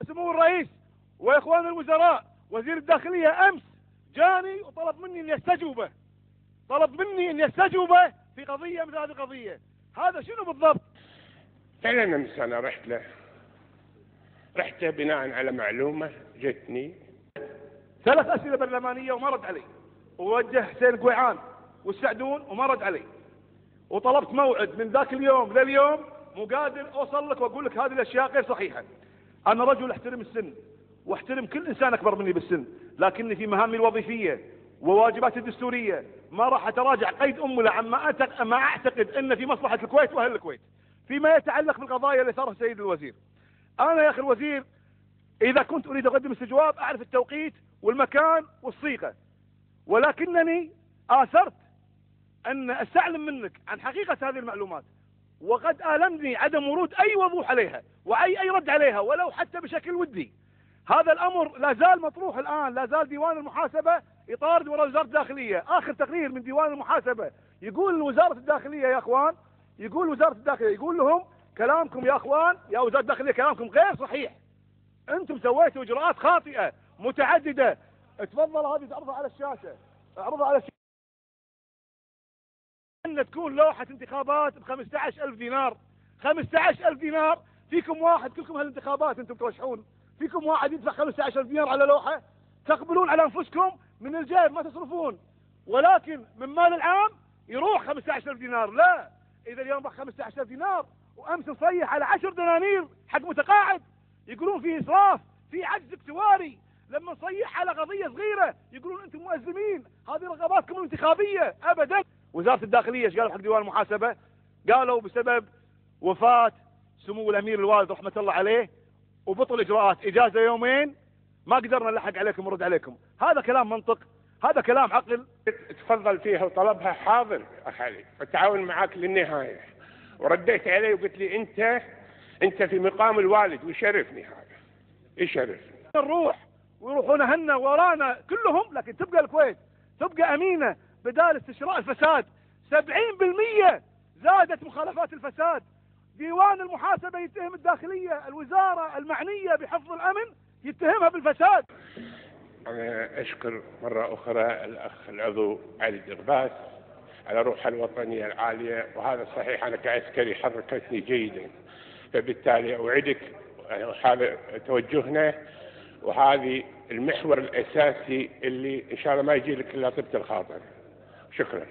وسمو الرئيس واخوان الوزراء وزير الداخليه امس جاني وطلب مني اني استجوبه، في قضيه مثل هذه القضيه. هذا شنو بالضبط؟ فعلا امس انا رحت بناء على معلومه جتني 3 اسئله برلمانيه وما رد علي، ووجه حسين قويعان والسعدون وما رد علي، وطلبت موعد من ذاك اليوم لليوم مو قادر اوصل لك واقول لك هذه الاشياء غير صحيحه. انا رجل احترم السن واحترم كل انسان اكبر مني بالسن، لكني في مهامي الوظيفيه وواجباتي الدستوريه ما راح اتراجع قيد امله عما اعتقد ان في مصلحه الكويت واهل الكويت فيما يتعلق بالقضايا اللي صارها سيد الوزير. انا يا اخي الوزير اذا كنت اريد اقدم استجواب اعرف التوقيت والمكان والصيغه، ولكنني اثرت ان استعلم منك عن حقيقه هذه المعلومات، وقد آلمني عدم ورود اي وضوح عليها واي رد عليها ولو حتى بشكل ودي. هذا الامر لا زال مطروح الان، لا زال ديوان المحاسبه يطارد وراء وزاره الداخليه. اخر تقرير من ديوان المحاسبه يقول وزاره الداخليه يا اخوان، يقول لهم كلامكم يا اخوان يا وزاره الداخليه كلامكم غير صحيح، انتم سويتوا اجراءات خاطئه متعدده. تفضل هذه اعرضها على الشاشه، ان تكون لوحه انتخابات ب 15000 دينار. 15000 دينار فيكم واحد، كلكم هالانتخابات انتم ترشحون، فيكم واحد يدفع 15000 دينار على لوحه؟ تقبلون على انفسكم من الجيب ما تصرفون، ولكن من مال العام يروح 15000 دينار. لا، اذا اليوم راح 15000 دينار وامس نصيح على 10 دنانير حق متقاعد يقولون في اسراف، في عجز اكتواري. لما نصيح على قضيه صغيره يقولون انتم مؤزمين، هذه رغباتكم الانتخابيه. ابدا. وزاره الداخليه ايش قالوا حق ديوان المحاسبه؟ قالوا بسبب وفاه سمو الامير الوالد رحمه الله عليه وبطل اجراءات اجازه يومين ما قدرنا نلحق عليكم ونرد عليكم. هذا كلام منطق؟ هذا كلام عقل؟ تفضل فيها وطلبها حاضر اخ علي والتعاون معك للنهايه، ورديت عليه وقلت لي انت في مقام الوالد ويشرفني، هذا يشرفني. نروح ويروحون هنا ورانا كلهم، لكن تبقى الكويت تبقى امينه بدال استشراء الفساد. 70% زادت مخالفات الفساد. ديوان المحاسبه يتهم الداخليه، الوزاره المعنيه بحفظ الامن يتهمها بالفساد. انا اشكر مره اخرى الاخ العضو علي الدرباس على روحه الوطنيه العاليه، وهذا صحيح انا كعسكري حركتني جيدا، فبالتالي اوعدك هذا توجهنا وهذه المحور الاساسي اللي ان شاء الله ما يجي لك الا طيبه الخاطر. شكرا.